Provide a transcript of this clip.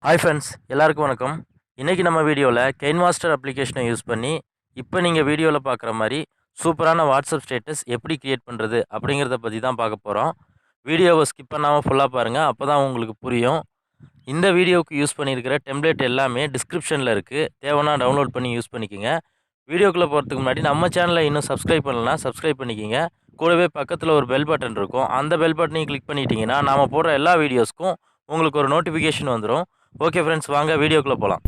Hi friends, எல்லாருக்கும் வணக்கம். இன்றைக்கி நம்ம வீடியோவில் கெயின்மாஸ்டர் அப்ளிகேஷனை யூஸ் பண்ணி இப்போ நீங்கள் வீடியோவில் பார்க்குற மாதிரி சூப்பரான வாட்ஸ்அப் ஸ்டேட்டஸ் எப்படி க்ரியேட் பண்ணுறது அப்படிங்கிறத பற்றி தான் பார்க்க போகிறோம். வீடியோவை ஸ்கிப் பண்ணாமல் ஃபுல்லாக பாருங்கள், அப்போ தான் உங்களுக்கு புரியும். இந்த வீடியோவுக்கு யூஸ் பண்ணியிருக்கிற டெம்ப்ளேட் எல்லாமே டிஸ்கிரிப்ஷனில் இருக்குது, தேவைன்னா டவுன்லோட் பண்ணி யூஸ் பண்ணிக்கோங்க. வீடியோக்குள்ளே போகிறதுக்கு முன்னாடி நம்ம சேனலை இன்னும் சப்ஸ்கிரைப் பண்ணலன்னா சப்ஸ்கிரைப் பண்ணிக்கோங்க. கூடவே பக்கத்தில் ஒரு பெல் பட்டன் இருக்கும், அந்த பெல் பட்டனையும் கிளிக் பண்ணிட்டீங்கன்னா நாம் போடுற எல்லா வீடியோஸ்க்கும் உங்களுக்கு ஒரு நோட்டிஃபிகேஷன் வந்துடும். ஓகே ஃப்ரெண்ட்ஸ், வாங்க வீடியோக்குள்ளே போகலாம்.